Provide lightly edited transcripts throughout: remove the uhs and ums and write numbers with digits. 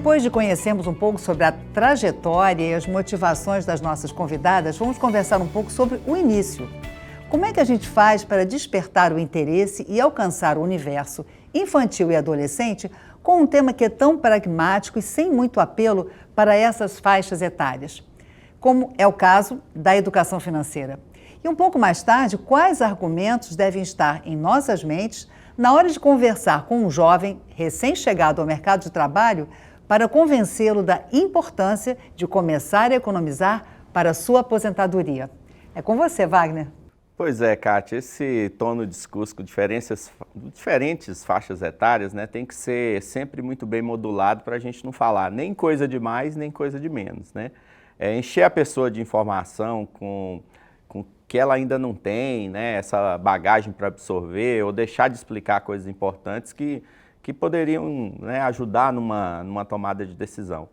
Depois de conhecermos um pouco sobre a trajetória e as motivações das nossas convidadas, vamos conversar um pouco sobre o início. Como é que a gente faz para despertar o interesse e alcançar o universo infantil e adolescente com um tema que é tão pragmático e sem muito apelo para essas faixas etárias, como é o caso da educação financeira? E um pouco mais tarde, quais argumentos devem estar em nossas mentes na hora de conversar com um jovem recém-chegado ao mercado de trabalho para convencê-lo da importância de começar a economizar para a sua aposentadoria? É com você, Wagner. Pois é, Kátia, esse tom no discurso com diferentes faixas etárias, né, tem que ser sempre muito bem modulado para a gente não falar nem coisa de mais, nem coisa de menos, né? Encher a pessoa de informação com que ela ainda não tem, né, essa bagagem para absorver, ou deixar de explicar coisas importantes que poderiam, né, ajudar numa tomada de decisão.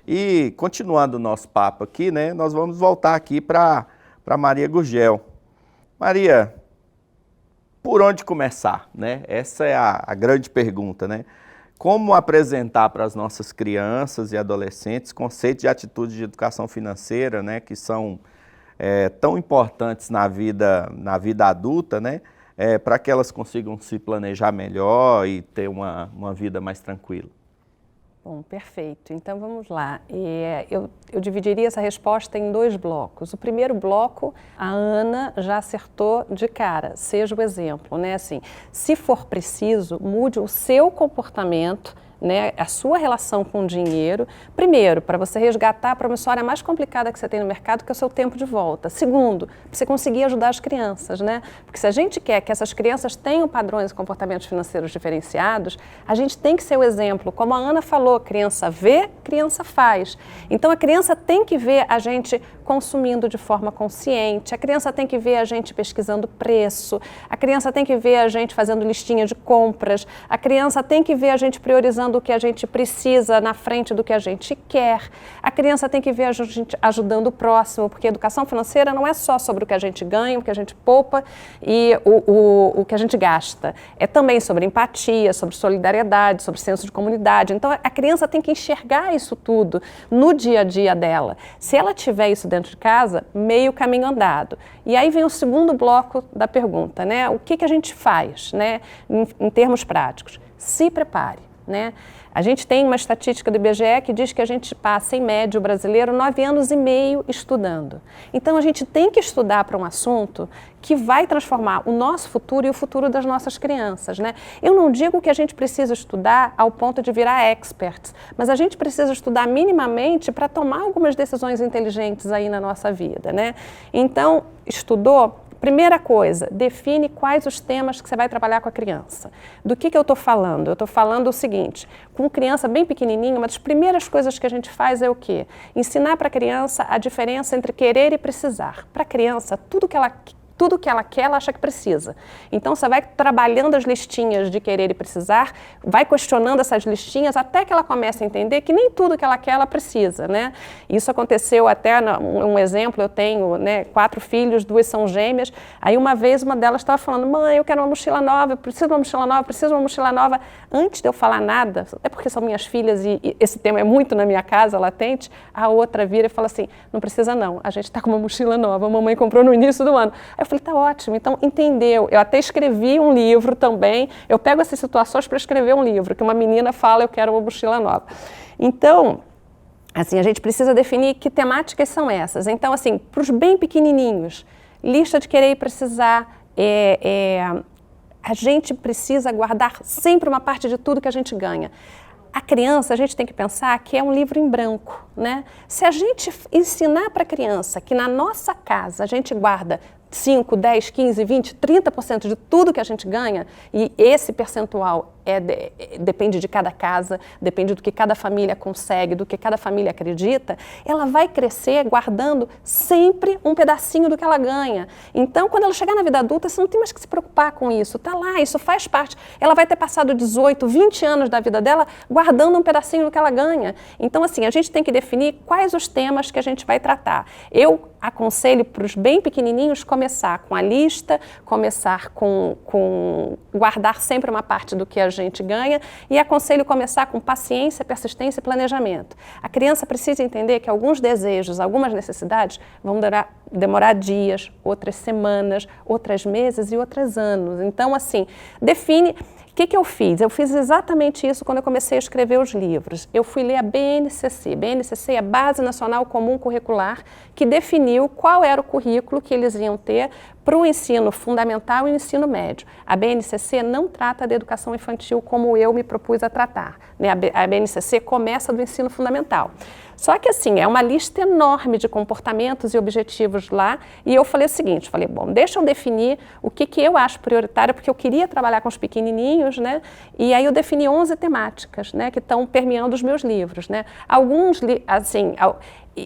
E, continuando o nosso papo aqui, né, nós vamos voltar aqui para Maria Gurgel. Maria, por onde começar, né? Essa é a grande pergunta, né? Como apresentar para as nossas crianças e adolescentes conceitos de atitude de educação financeira, né, que são tão importantes na vida adulta, né, para que elas consigam se planejar melhor e ter uma vida mais tranquila? Bom, perfeito. Então vamos lá. Eu dividiria essa resposta em dois blocos. O primeiro bloco, a Ana já acertou de cara, seja o exemplo, né? Assim, se for preciso, mude o seu comportamento, né, a sua relação com o dinheiro, primeiro, para você resgatar a promissória mais complicada que você tem no mercado, que é o seu tempo de volta. Segundo, para você conseguir ajudar as crianças, né? Porque se a gente quer que essas crianças tenham padrões e comportamentos financeiros diferenciados, a gente tem que ser o exemplo. Como a Ana falou, criança vê, criança faz. Então a criança tem que ver a gente consumindo de forma consciente, a criança tem que ver a gente pesquisando preço, a criança tem que ver a gente fazendo listinha de compras, a criança tem que ver a gente priorizando o que a gente precisa na frente do que a gente quer. A criança tem que ver a gente ajudando o próximo, porque a educação financeira não é só sobre o que a gente ganha, o que a gente poupa e o que a gente gasta. É também sobre empatia, sobre solidariedade, sobre senso de comunidade. Então, a criança tem que enxergar isso tudo no dia a dia dela. Se ela tiver isso dentro de casa, meio caminho andado. E aí vem o segundo bloco da pergunta, né? O que a gente faz, né, em termos práticos? Se prepare. Né? A gente tem uma estatística do IBGE que diz que a gente passa, em média, o brasileiro 9 anos e meio estudando. Então, a gente tem que estudar para um assunto que vai transformar o nosso futuro e o futuro das nossas crianças, né? Eu não digo que a gente precisa estudar ao ponto de virar experts, mas a gente precisa estudar minimamente para tomar algumas decisões inteligentes aí na nossa vida, né? Então, estudou? Primeira coisa, define quais os temas que você vai trabalhar com a criança. Do que eu estou falando? Eu estou falando o seguinte, com criança bem pequenininha, uma das primeiras coisas que a gente faz é o quê? Ensinar para a criança a diferença entre querer e precisar. Para a criança, tudo que ela quer, ela acha que precisa. Então, você vai trabalhando as listinhas de querer e precisar, vai questionando essas listinhas até que ela comece a entender que nem tudo que ela quer, ela precisa, né? Isso aconteceu até, um exemplo, eu tenho, né, 4 filhos, 2 são gêmeas, aí uma vez uma delas estava falando, mãe, eu quero uma mochila nova, eu preciso de uma mochila nova, preciso de uma mochila nova. Antes de eu falar nada, é porque são minhas filhas e esse tema é muito na minha casa, latente, a outra vira e fala assim, não precisa não, a gente está com uma mochila nova, a mamãe comprou no início do ano. Aí eu falei, tá ótimo, então entendeu. Eu até escrevi um livro também, eu pego essas situações para escrever um livro, que uma menina fala, eu quero uma mochila nova. Então, assim, a gente precisa definir que temáticas são essas. Então, assim, para os bem pequenininhos, lista de querer e precisar, a gente precisa guardar sempre uma parte de tudo que a gente ganha. A criança, a gente tem que pensar que é um livro em branco, né? Se a gente ensinar para a criança que na nossa casa a gente guarda 5, 10, 15, 20, 30% de tudo que a gente ganha, e esse percentual depende de cada casa, depende do que cada família consegue, do que cada família acredita, ela vai crescer guardando sempre um pedacinho do que ela ganha. Então, quando ela chegar na vida adulta, você não tem mais que se preocupar com isso, tá lá, isso faz parte. Ela vai ter passado 18, 20 anos da vida dela guardando um pedacinho do que ela ganha. Então, assim, a gente tem que definir quais os temas que a gente vai tratar. Eu aconselho para os bem pequenininhos começar com a lista, começar com guardar sempre uma parte do que a gente ganha, e aconselho começar com paciência, persistência e planejamento. A criança precisa entender que alguns desejos, algumas necessidades vão demorar dias, outras semanas, outras meses e outros anos. Então, assim, define... O que eu fiz? Eu fiz exatamente isso quando eu comecei a escrever os livros. Eu fui ler a BNCC. BNCC é a Base Nacional Comum Curricular, que definiu qual era o currículo que eles iam ter para o ensino fundamental e o ensino médio. A BNCC não trata da educação infantil como eu me propus a tratar, né? A BNCC começa do ensino fundamental. Só que assim, é uma lista enorme de comportamentos e objetivos lá, e eu falei o seguinte, bom, deixa eu definir o que eu acho prioritário, porque eu queria trabalhar com os pequenininhos, né? E aí eu defini 11 temáticas, né, que estão permeando os meus livros, né? Alguns, assim...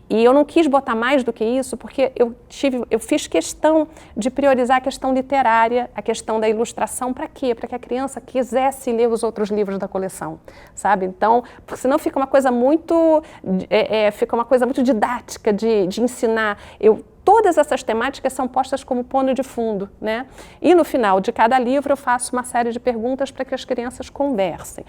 E eu não quis botar mais do que isso, porque eu fiz questão de priorizar a questão literária, a questão da ilustração. Para quê? Para que a criança quisesse ler os outros livros da coleção, sabe? Então, porque senão fica uma coisa muito, didática de ensinar. Todas essas temáticas são postas como pano de fundo, né? E no final de cada livro eu faço uma série de perguntas para que as crianças conversem.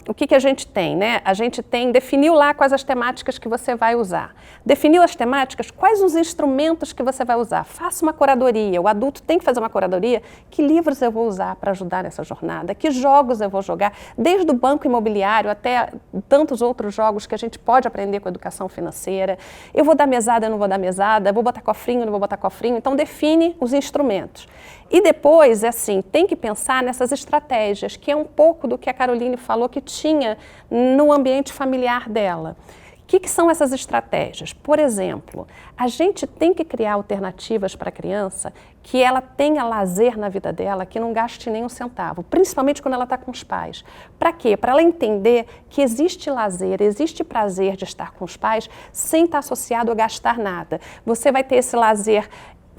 O que a gente tem, né? A gente definiu lá quais as temáticas que você vai usar. Definiu as temáticas, quais os instrumentos que você vai usar. Faça uma curadoria, o adulto tem que fazer uma curadoria. Que livros eu vou usar para ajudar nessa jornada? Que jogos eu vou jogar? Desde o banco imobiliário até tantos outros jogos que a gente pode aprender com a educação financeira. Eu vou dar mesada, eu não vou dar mesada, eu vou botar cofrinho, não vou botar cofrinho. Então define os instrumentos. E depois, assim, tem que pensar nessas estratégias, que é um pouco do que a Caroline falou que tinha no ambiente familiar dela. O que são essas estratégias? Por exemplo, a gente tem que criar alternativas para a criança que ela tenha lazer na vida dela, que não gaste nem um centavo, principalmente quando ela está com os pais. Para quê? Para ela entender que existe lazer, existe prazer de estar com os pais sem estar associado a gastar nada. Você vai ter esse lazer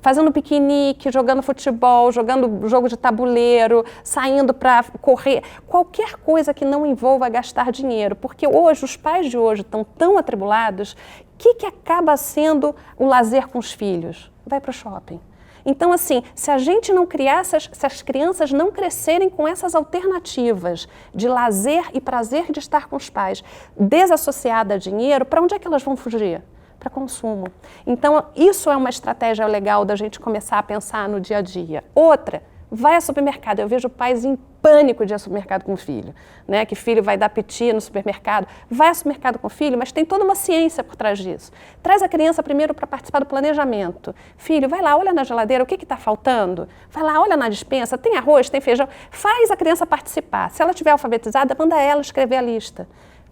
fazendo piquenique, jogando futebol, jogando jogo de tabuleiro, saindo para correr, qualquer coisa que não envolva gastar dinheiro, porque hoje, os pais de hoje estão tão atribulados, o que acaba sendo o lazer com os filhos? Vai para o shopping. Então, assim, se a gente não criar, se as crianças não crescerem com essas alternativas de lazer e prazer de estar com os pais, desassociada a dinheiro, para onde é que elas vão fugir? Para consumo. Então, isso é uma estratégia legal da gente começar a pensar no dia a dia. Outra, vai ao supermercado. Eu vejo pais em pânico de ir ao supermercado com o filho, né? Que filho vai dar piti no supermercado. Vai ao supermercado com o filho, mas tem toda uma ciência por trás disso. Traz a criança primeiro para participar do planejamento. Filho, vai lá, olha na geladeira, o que está faltando? Vai lá, olha na despensa, tem arroz, tem feijão. Faz a criança participar. Se ela estiver alfabetizada, manda ela escrever a lista.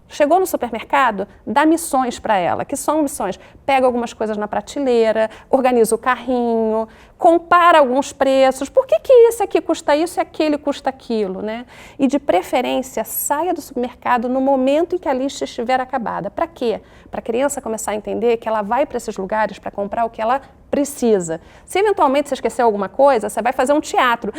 Chegou no supermercado, dá missões para ela. Que são missões? Pega algumas coisas na prateleira, organiza o carrinho, compara alguns preços. Por que esse aqui custa isso e aquele custa aquilo, né? E de preferência, saia do supermercado no momento em que a lista estiver acabada. Para quê? Para a criança começar a entender que ela vai para esses lugares para comprar o que ela precisa. Se eventualmente você esqueceu alguma coisa, você vai fazer um teatro.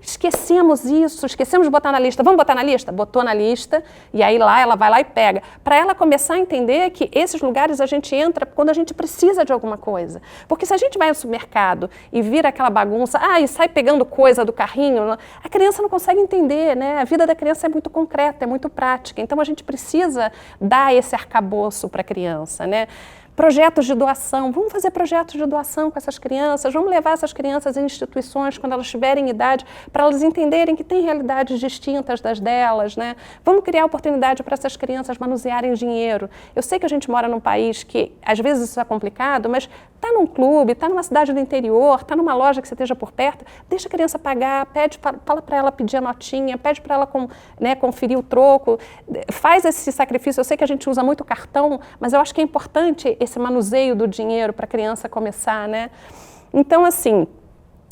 Esquecemos isso, esquecemos de botar na lista. Vamos botar na lista? Botou na lista e aí lá ela vai lá e pega. Para ela começar a entender que esses lugares a gente entra quando a gente precisa de alguma coisa. Porque se a gente vai ao supermercado e vira aquela bagunça, e sai pegando coisa do carrinho, a criança não consegue entender, né? A vida da criança é muito concreta, é muito prática. Então a gente precisa dar esse arcabouço para a criança, né? Projetos de doação, vamos fazer projetos de doação com essas crianças, vamos levar essas crianças em instituições quando elas tiverem idade, para elas entenderem que tem realidades distintas das delas, né? Vamos criar oportunidade para essas crianças manusearem dinheiro. Eu sei que a gente mora num país que às vezes isso é complicado, mas está num clube, está numa cidade do interior, está numa loja que você esteja por perto, deixa a criança pagar, fala para ela pedir a notinha, pede para ela conferir o troco, faz esse sacrifício. Eu sei que a gente usa muito cartão, mas eu acho que é importante esse manuseio do dinheiro para a criança começar, né? Então, assim,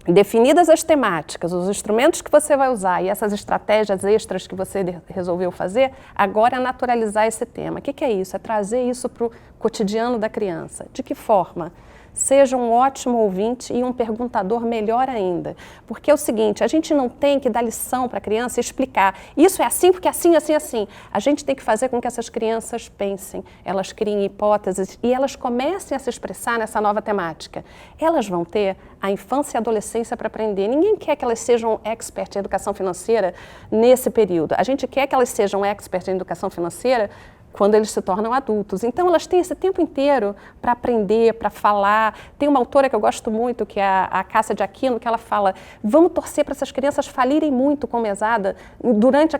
definidas as temáticas, os instrumentos que você vai usar e essas estratégias extras que você resolveu fazer, agora é naturalizar esse tema. O que é isso? É trazer isso para o cotidiano da criança. De que forma? seja um ótimo ouvinte e um perguntador melhor ainda. Porque é o seguinte, a gente não tem que dar lição para a criança e explicar, isso é assim porque é assim, assim, assim. A gente tem que fazer com que essas crianças pensem, elas criem hipóteses e elas comecem a se expressar nessa nova temática. Elas vão ter a infância e a adolescência para aprender. Ninguém quer que elas sejam expert em educação financeira nesse período. A gente quer que elas sejam expert em educação financeira quando eles se tornam adultos. Então, elas têm esse tempo inteiro para aprender, para falar. Tem uma autora que eu gosto muito, que é a Cássia de Aquino, que ela fala, vamos torcer para essas crianças falirem muito com mesada durante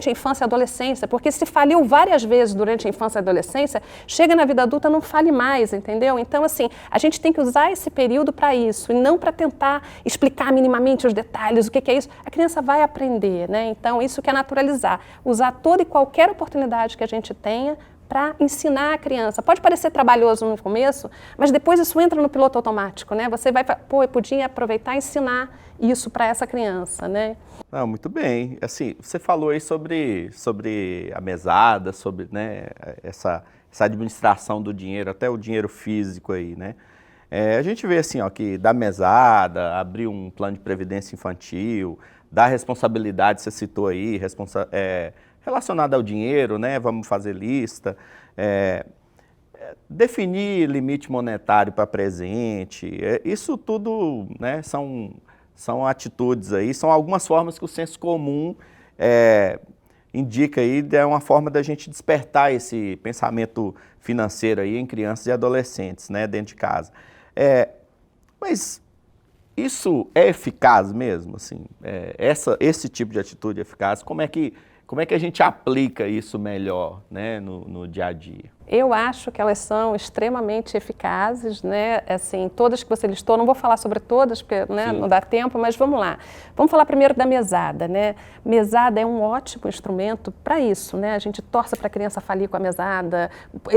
a infância e adolescência, porque se faliu várias vezes durante a infância e adolescência, chega na vida adulta, não fale mais, entendeu? Então, assim, a gente tem que usar esse período para isso, e não para tentar explicar minimamente os detalhes, o que é isso. A criança vai aprender, né? Então, isso que é naturalizar. Usar toda e qualquer oportunidade que a gente tenha para ensinar a criança. Pode parecer trabalhoso no começo, mas depois isso entra no piloto automático, né? Você vai, pô, eu podia aproveitar e ensinar isso para essa criança, né? Não, muito bem. Assim, você falou aí sobre a mesada, sobre, né, essa administração do dinheiro, até o dinheiro físico aí, né? A gente vê assim, ó, que da mesada, abrir um plano de previdência infantil, dar responsabilidade, você citou aí, relacionada ao dinheiro, né? Vamos fazer lista, definir limite monetário para presente, isso tudo, né, são atitudes aí, são algumas formas que o senso comum indica aí, é uma forma da gente despertar esse pensamento financeiro aí em crianças e adolescentes, né, dentro de casa. Mas isso é eficaz mesmo, assim? Esse tipo de atitude é eficaz? Como é que a gente aplica isso melhor, né, no dia a dia? Eu acho que elas são extremamente eficazes, né? Assim, todas que você listou, não vou falar sobre todas, porque, né, não dá tempo, mas vamos lá. Vamos falar primeiro da mesada, né? Mesada é um ótimo instrumento para isso, né? A gente torce para a criança falir com a mesada,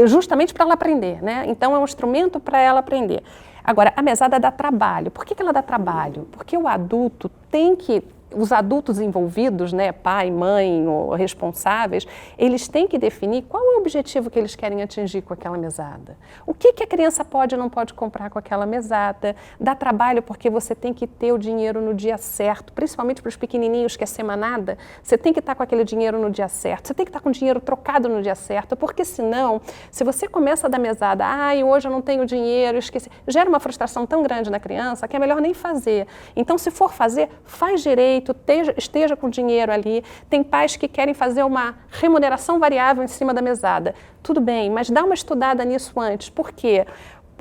justamente para ela aprender, né? Então é um instrumento para ela aprender. Agora, a mesada dá trabalho. Por que ela dá trabalho? Porque o adulto tem que... Os adultos envolvidos, né, pai, mãe ou responsáveis, eles têm que definir qual é o objetivo que eles querem atingir com aquela mesada. O que a criança pode ou não pode comprar com aquela mesada. Dá trabalho porque você tem que ter o dinheiro no dia certo, principalmente para os pequenininhos que é semanada, você tem que estar com aquele dinheiro no dia certo, você tem que estar com o dinheiro trocado no dia certo, porque senão, se você começa a dar mesada, hoje eu não tenho dinheiro, esqueci, gera uma frustração tão grande na criança que é melhor nem fazer. Então, se for fazer, faz direito, esteja com dinheiro ali. Tem pais que querem fazer uma remuneração variável em cima da mesada. Tudo bem, mas dá uma estudada nisso antes. Por quê?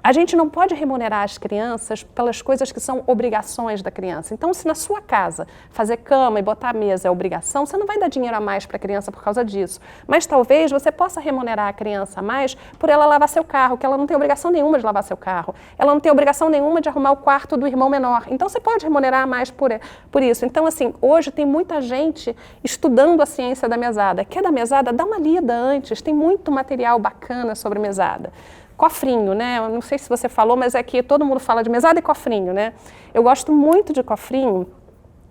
A gente não pode remunerar as crianças pelas coisas que são obrigações da criança. Então, se na sua casa fazer cama e botar a mesa é obrigação, você não vai dar dinheiro a mais para a criança por causa disso. Mas talvez você possa remunerar a criança a mais por ela lavar seu carro, que ela não tem obrigação nenhuma de lavar seu carro. Ela não tem obrigação nenhuma de arrumar o quarto do irmão menor. Então, você pode remunerar a mais por isso. Então, assim, hoje tem muita gente estudando a ciência da mesada. Quer da mesada? Dá uma lida antes. Tem muito material bacana sobre mesada. Cofrinho, né? Eu não sei se você falou, mas é que todo mundo fala de mesada e cofrinho, né? Eu gosto muito de cofrinho,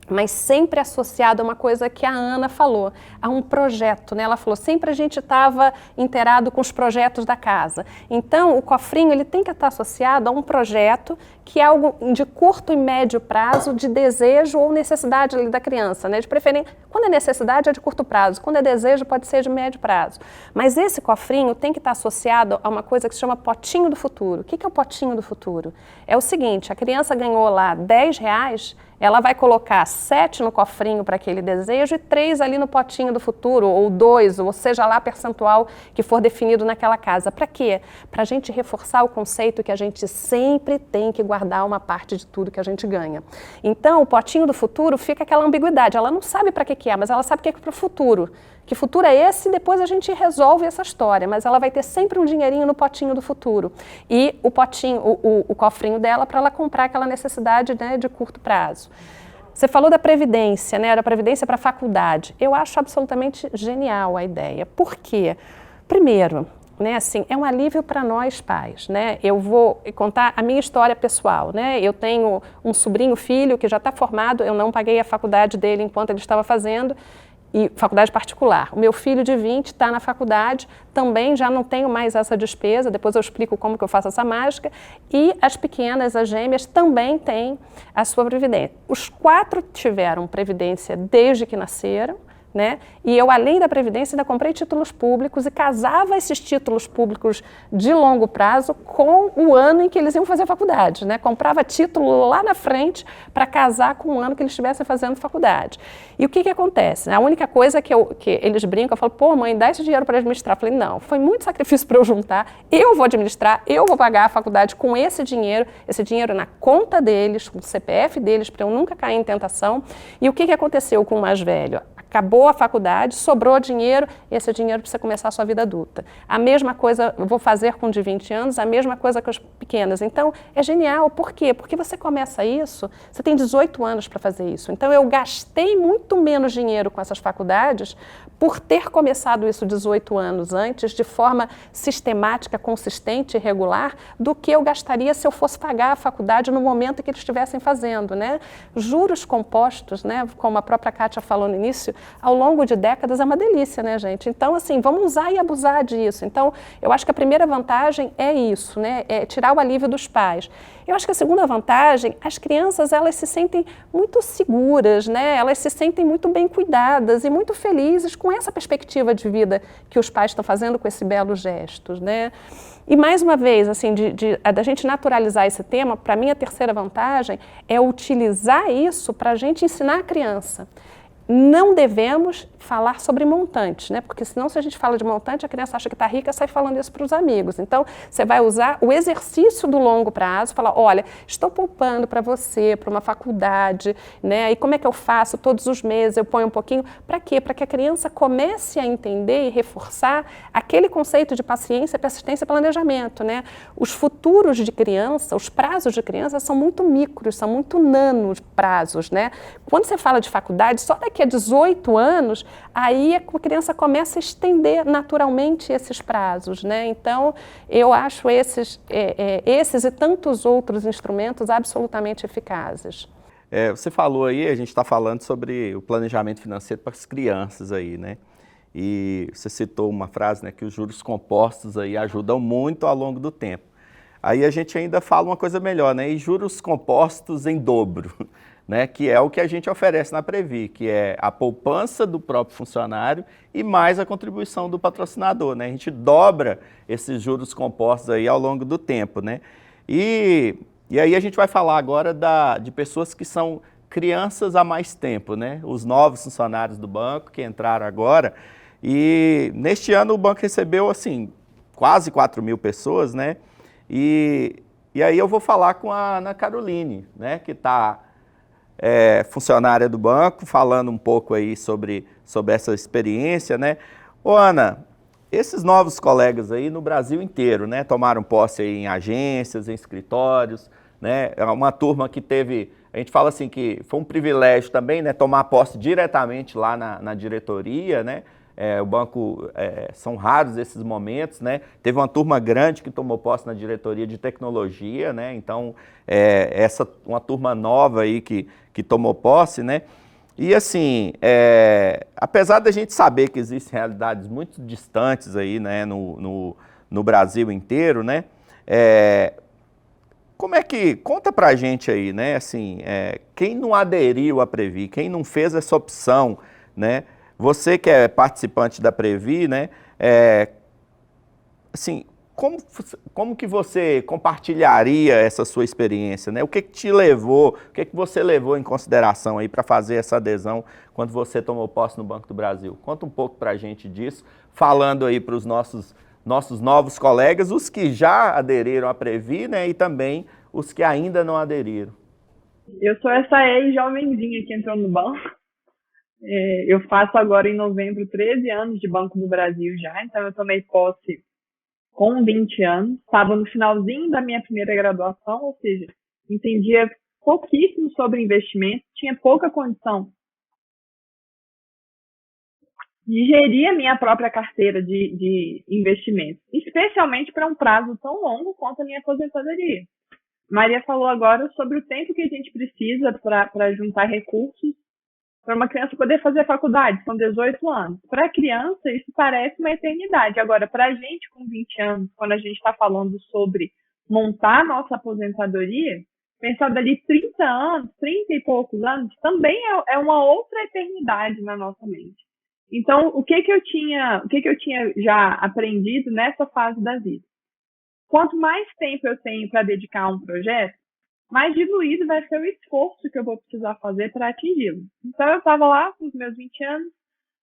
mas sempre associado a uma coisa que a Ana falou, a um projeto, né? Ela falou, sempre a gente estava inteirado com os projetos da casa. Então, o cofrinho, ele tem que estar associado a um projeto que é algo de curto e médio prazo, de desejo ou necessidade ali da criança, né? De preferência, quando é necessidade é de curto prazo, quando é desejo pode ser de médio prazo. Mas esse cofrinho tem que estar associado a uma coisa que se chama potinho do futuro. O que é o potinho do futuro? É o seguinte, a criança ganhou lá R$10, ela vai colocar 7 no cofrinho para aquele desejo e 3 ali no potinho do futuro, ou 2, ou seja lá percentual que for definido naquela casa. Para quê? Para a gente reforçar o conceito que a gente sempre tem que guardar uma parte de tudo que a gente ganha. Então, o potinho do futuro fica aquela ambiguidade. Ela não sabe para que é, mas ela sabe que é para o futuro. Que futuro é esse? E depois a gente resolve essa história, mas ela vai ter sempre um dinheirinho no potinho do futuro. E o potinho, o cofrinho dela para ela comprar aquela necessidade, né, de curto prazo. Você falou da previdência, né, da previdência para a faculdade. Eu acho absolutamente genial a ideia. Por quê? Primeiro, né, assim, é um alívio para nós pais, né? Eu vou contar a minha história pessoal, né? Eu tenho um sobrinho, filho, que já está formado, eu não paguei a faculdade dele enquanto ele estava fazendo. E faculdade particular. O meu filho de 20 está na faculdade, também já não tenho mais essa despesa, depois eu explico como que eu faço essa mágica. E as pequenas, as gêmeas, também têm a sua previdência. Os 4 tiveram previdência desde que nasceram, né? E eu, além da Previdência, ainda comprei títulos públicos e casava esses títulos públicos de longo prazo com o ano em que eles iam fazer faculdade, né? Comprava título lá na frente para casar com o ano que eles estivessem fazendo faculdade. E o que acontece? A única coisa que eles brincam, eu falo, pô, mãe, dá esse dinheiro para administrar. Eu falei, não, foi muito sacrifício para eu juntar, eu vou administrar, eu vou pagar a faculdade com esse dinheiro na conta deles, com o CPF deles, para eu nunca cair em tentação. E o que aconteceu com o mais velho? Acabou a faculdade, sobrou dinheiro, esse dinheiro para você começar a sua vida adulta. A mesma coisa eu vou fazer com o de 20 anos, a mesma coisa com as pequenas. Então, é genial. Por quê? Porque você começa isso, você tem 18 anos para fazer isso. Então, eu gastei muito menos dinheiro com essas faculdades por ter começado isso 18 anos antes, de forma sistemática, consistente e regular, do que eu gastaria se eu fosse pagar a faculdade no momento que eles estivessem fazendo, né? Juros compostos, né? Como a própria Kátia falou no início, ao longo de décadas é uma delícia, né, gente? Então, assim, vamos usar e abusar disso. Então, eu acho que a primeira vantagem é isso, né? É tirar o alívio dos pais. Eu acho que a segunda vantagem, as crianças, elas se sentem muito seguras, né? Elas se sentem muito bem cuidadas e muito felizes com essa perspectiva de vida que os pais estão fazendo com esses belos gestos, né? E mais uma vez, assim, da gente naturalizar esse tema, para mim a terceira vantagem é utilizar isso para a gente ensinar a criança. Não devemos falar sobre montantes, né? Porque senão, se a gente fala de montante, a criança acha que está rica e sai falando isso para os amigos. Então, você vai usar o exercício do longo prazo, falar, olha, estou poupando para você, para uma faculdade, né? E como é que eu faço? Todos os meses eu ponho um pouquinho. Para quê? Para que a criança comece a entender e reforçar aquele conceito de paciência, persistência e planejamento, né? Os futuros de criança, os prazos de criança são muito micros, são muito nanos prazos, né? Quando você fala de faculdade, só daqui a 18 anos, aí a criança começa a estender naturalmente esses prazos, né? Então, eu acho esses e tantos outros instrumentos absolutamente eficazes. Você falou aí, a gente está falando sobre o planejamento financeiro para as crianças aí, né? E você citou uma frase, né, que os juros compostos aí ajudam muito ao longo do tempo. Aí a gente ainda fala uma coisa melhor, né? E juros compostos em dobro, né? Que é o que a gente oferece na Previ, que é a poupança do próprio funcionário e mais a contribuição do patrocinador, né? A gente dobra esses juros compostos aí ao longo do tempo, né? E aí a gente vai falar agora de pessoas que são crianças há mais tempo, né? Os novos funcionários do banco que entraram agora. E neste ano o banco recebeu, assim, quase 4.000 pessoas, né? E aí eu vou falar com a Ana Caroline, né? Que está funcionária do banco, falando um pouco aí sobre essa experiência, né? Ô Ana, esses novos colegas aí no Brasil inteiro, né? Tomaram posse aí em agências, em escritórios, né? É uma turma que teve, a gente fala assim que foi um privilégio também, né? Tomar posse diretamente lá na diretoria, né? O banco, são raros esses momentos, né? Teve uma turma grande que tomou posse na diretoria de tecnologia, né? Então, uma turma nova aí que tomou posse, né? E assim, apesar da gente saber que existem realidades muito distantes aí, né, no Brasil inteiro, né? Como é que, conta pra gente aí, né? Assim, quem não aderiu à Previ, quem não fez essa opção, né? Você que é participante da Previ, né? Assim, como que você compartilharia essa sua experiência, né? O que te levou, o que você levou em consideração aí para fazer essa adesão quando você tomou posse no Banco do Brasil? Conta um pouco para a gente disso, falando aí para os nossos novos colegas, os que já aderiram à Previ, né? E também os que ainda não aderiram. Eu sou essa ex-jovenzinha que entrou no banco. Eu faço agora em novembro 13 anos de Banco do Brasil já, então eu tomei posse com 20 anos, estava no finalzinho da minha primeira graduação, ou seja, entendia pouquíssimo sobre investimento, tinha pouca condição de gerir a minha própria carteira de investimentos, especialmente para um prazo tão longo quanto a minha aposentadoria. Maria falou agora sobre o tempo que a gente precisa para juntar recursos Para uma criança poder fazer faculdade, são 18 anos. Para a criança, isso parece uma eternidade. Agora, para a gente com 20 anos, quando a gente está falando sobre montar a nossa aposentadoria, pensar dali 30 anos, 30 e poucos anos, também é uma outra eternidade na nossa mente. Então, o que eu tinha já aprendido nessa fase da vida? Quanto mais tempo eu tenho para dedicar a um projeto, mais diluído vai ser o esforço que eu vou precisar fazer para atingi-lo. Então, eu estava lá com os meus 20 anos,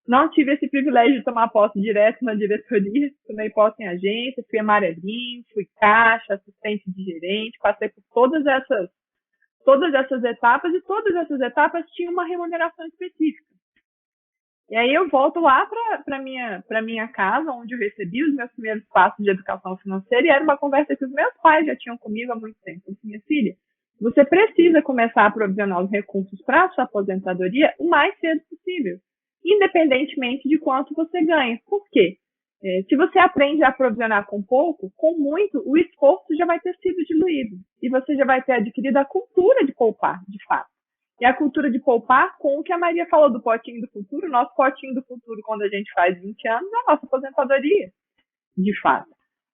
não tive esse privilégio de tomar posse direto na diretoria, tomei posse em agência, fui amarelinho, fui caixa, assistente de gerente, passei por todas essas etapas, e todas essas etapas tinham uma remuneração específica. E aí eu volto lá para minha casa, onde eu recebi os meus primeiros passos de educação financeira, e era uma conversa que os meus pais já tinham comigo há muito tempo. Eu disse, minha filha, você precisa começar a provisionar os recursos para a sua aposentadoria o mais cedo possível, independentemente de quanto você ganha. Por quê? Se você aprende a provisionar com pouco, com muito, o esforço já vai ter sido diluído. E você já vai ter adquirido a cultura de poupar, de fato. E a cultura de poupar, com o que a Maria falou do potinho do futuro, nosso potinho do futuro, quando a gente faz 20 anos, é a nossa aposentadoria, de fato.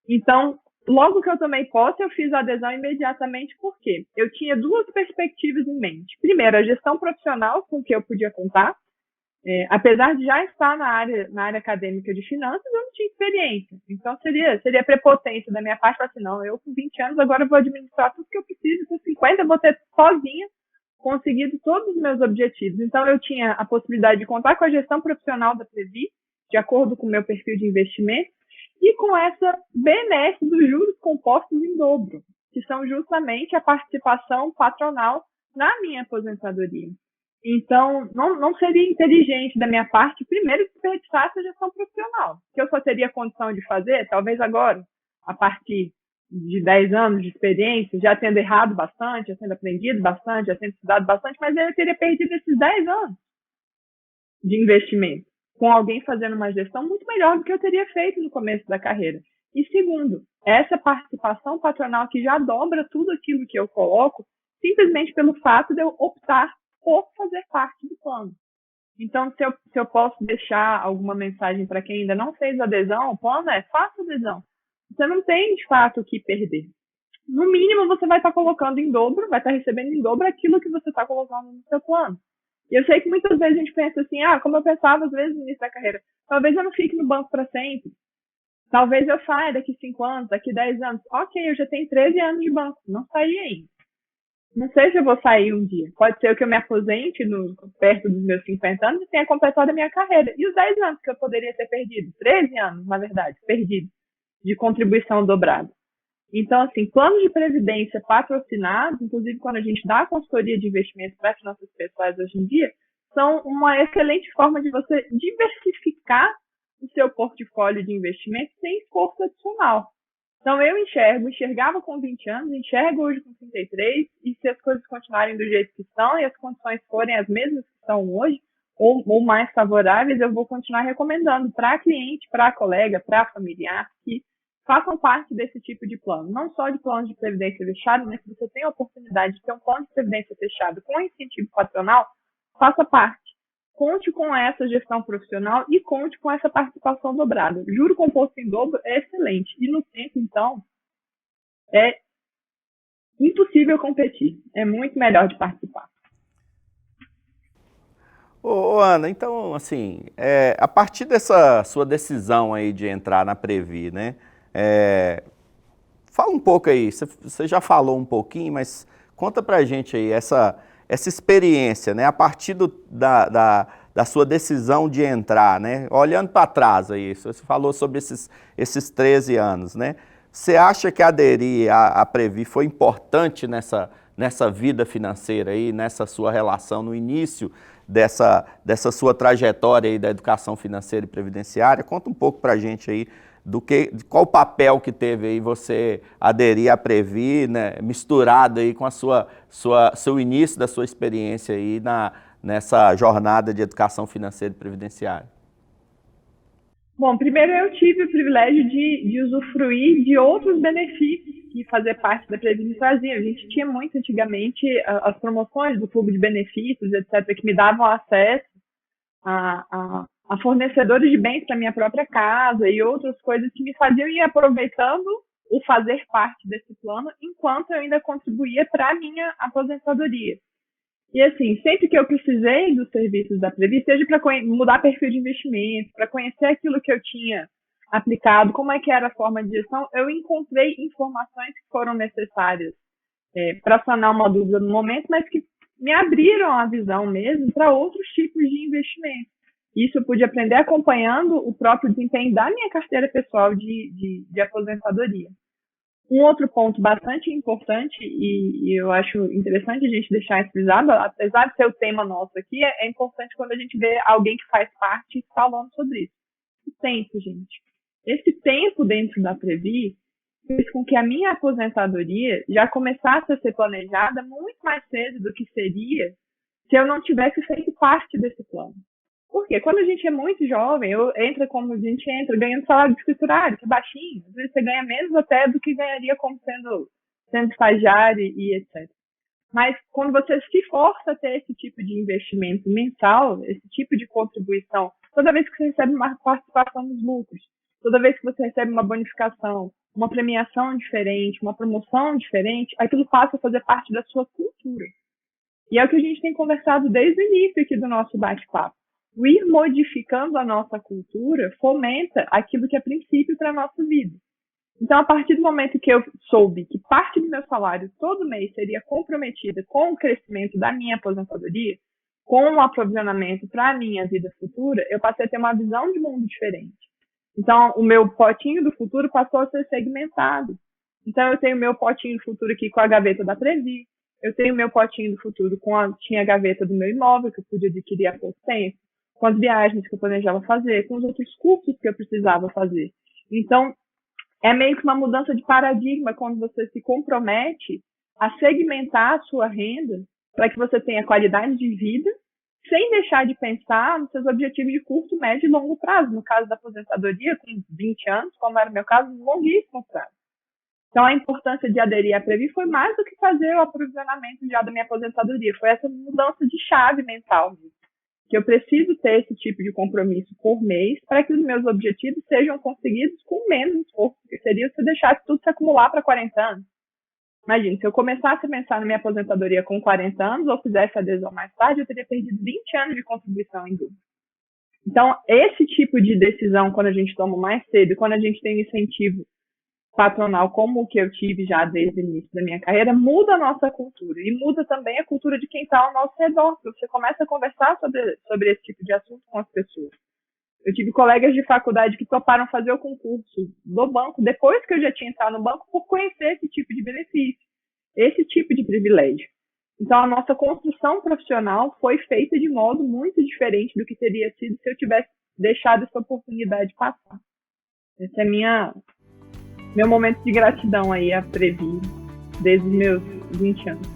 Então, logo que eu tomei posse, eu fiz a adesão imediatamente, porque eu tinha duas perspectivas em mente. Primeiro, a gestão profissional com que eu podia contar. Apesar de já estar na área acadêmica de finanças, eu não tinha experiência. Então, seria prepotência da minha parte falar assim, não, eu com 20 anos agora vou administrar tudo que eu preciso, com 50 eu vou ter sozinha conseguido todos os meus objetivos. Então, eu tinha a possibilidade de contar com a gestão profissional da Previ, de acordo com o meu perfil de investimento, e com essa benesse dos juros compostos em dobro, que são justamente a participação patronal na minha aposentadoria. Então, não seria inteligente da minha parte, primeiro, desperdiçar essa gestão profissional, que eu só teria condição de fazer, talvez agora, a partir de 10 anos de experiência, já tendo errado bastante, já tendo aprendido bastante, já tendo estudado bastante, mas eu teria perdido esses 10 anos de investimento, com alguém fazendo uma gestão muito melhor do que eu teria feito no começo da carreira. E segundo, essa participação patronal que já dobra tudo aquilo que eu coloco, simplesmente pelo fato de eu optar por fazer parte do plano. Então, se eu posso deixar alguma mensagem para quem ainda não fez adesão ao plano, faça adesão. Você não tem, de fato, o que perder. No mínimo, você vai estar colocando em dobro, vai estar recebendo em dobro aquilo que você está colocando no seu plano. E eu sei que muitas vezes a gente pensa assim, como eu pensava às vezes no início da carreira, talvez eu não fique no banco para sempre. Talvez eu saia daqui 5 anos, daqui 10 anos. Ok, eu já tenho 13 anos de banco, não saí ainda. Não sei se eu vou sair um dia. Pode ser que eu me aposente perto dos meus 50 anos e tenha completado a minha carreira. E os 10 anos que eu poderia ter perdido? 13 anos, na verdade, perdido, de contribuição dobrada. Então, assim, planos de previdência patrocinados, inclusive quando a gente dá a consultoria de investimentos para finanças pessoais hoje em dia, são uma excelente forma de você diversificar o seu portfólio de investimentos sem esforço adicional. Então, eu enxergava com 20 anos, enxergo hoje com 33, e se as coisas continuarem do jeito que estão e as condições forem as mesmas que estão hoje, ou mais favoráveis, eu vou continuar recomendando para cliente, para colega, para familiar, que façam parte desse tipo de plano. Não só de plano de previdência fechado, mas se você tem a oportunidade de ter um plano de previdência fechado com incentivo patronal, faça parte. Conte com essa gestão profissional e conte com essa participação dobrada. Juro composto em dobro é excelente. E no tempo, então, é impossível competir. É muito melhor de participar. Ô, Ana, então, assim, a partir dessa sua decisão aí de entrar na Previ, né? Fala um pouco aí, você já falou um pouquinho, mas conta pra gente aí essa experiência, né? A partir da sua decisão de entrar, né? Olhando para trás aí, você falou sobre esses 13 anos, né? Você acha que aderir à Previ foi importante nessa vida financeira aí, nessa sua relação no início dessa sua trajetória aí da educação financeira e previdenciária? Conta um pouco pra gente aí de qual papel que teve aí você aderir à Previ, né, misturado aí com seu início da sua experiência aí nessa jornada de educação financeira e previdenciária. Bom, primeiro eu tive o privilégio de usufruir de outros benefícios que fazer parte da Previ me trazia. A gente tinha muito antigamente as promoções do clube de benefícios, etc., que me davam acesso a fornecedores de bens para minha própria casa e outras coisas que me faziam ir aproveitando o fazer parte desse plano enquanto eu ainda contribuía para a minha aposentadoria. E assim, sempre que eu precisei dos serviços da Previ, seja para mudar perfil de investimento, para conhecer aquilo que eu tinha aplicado, como é que era a forma de gestão, eu encontrei informações que foram necessárias para sanar uma dúvida no momento, mas que me abriram a visão mesmo para outros tipos de investimento. Isso eu pude aprender acompanhando o próprio desempenho da minha carteira pessoal de aposentadoria. Um outro ponto bastante importante, e eu acho interessante a gente deixar isso frisado, apesar de ser o tema nosso aqui, é importante quando a gente vê alguém que faz parte falando sobre isso. O tempo, gente. Esse tempo dentro da Previ fez com que a minha aposentadoria já começasse a ser planejada muito mais cedo do que seria se eu não tivesse feito parte desse plano. Por quê? Quando a gente é muito jovem, entra como a gente entra, ganhando salário de escriturário, que é baixinho. Às vezes você ganha menos até do que ganharia como sendo estagiário e etc. Mas quando você se força a ter esse tipo de investimento mensal, esse tipo de contribuição, toda vez que você recebe uma participação nos lucros, toda vez que você recebe uma bonificação, uma premiação diferente, uma promoção diferente, aquilo passa a fazer parte da sua cultura. E é o que a gente tem conversado desde o início aqui do nosso bate-papo. O ir modificando a nossa cultura fomenta aquilo que é princípio para a nossa vida. Então, a partir do momento que eu soube que parte do meu salário todo mês seria comprometida com o crescimento da minha aposentadoria, com o aprovisionamento para a minha vida futura, eu passei a ter uma visão de mundo diferente. Então, o meu potinho do futuro passou a ser segmentado. Então, eu tenho o meu potinho do futuro aqui com a gaveta da Previ, eu tenho o meu potinho do futuro tinha a gaveta do meu imóvel, que eu pude adquirir há pouco tempo, com as viagens que eu planejava fazer, com os outros cursos que eu precisava fazer. Então, é meio que uma mudança de paradigma quando você se compromete a segmentar a sua renda para que você tenha qualidade de vida, sem deixar de pensar nos seus objetivos de curto, médio e longo prazo. No caso da aposentadoria, com 20 anos, como era o meu caso, longuíssimo prazo. Então, a importância de aderir à Previ foi mais do que fazer o aprovisionamento já da minha aposentadoria. Foi essa mudança de chave mental mesmo. Que eu preciso ter esse tipo de compromisso por mês para que os meus objetivos sejam conseguidos com menos esforço, que seria se eu deixasse tudo se acumular para 40 anos. Imagina, se eu começasse a pensar na minha aposentadoria com 40 anos ou fizesse adesão mais tarde, eu teria perdido 20 anos de contribuição em dúvida. Então, esse tipo de decisão, quando a gente toma mais cedo, quando a gente tem um incentivo patronal como o que eu tive já desde o início da minha carreira, muda a nossa cultura e muda também a cultura de quem está ao nosso redor. Você começa a conversar sobre esse tipo de assunto com as pessoas. Eu tive colegas de faculdade que toparam fazer o concurso do banco depois que eu já tinha entrado no banco por conhecer esse tipo de benefício, esse tipo de privilégio. Então, a nossa construção profissional foi feita de modo muito diferente do que teria sido se eu tivesse deixado essa oportunidade passar. Esse é meu momento de gratidão aí a Previ desde os meus 20 anos.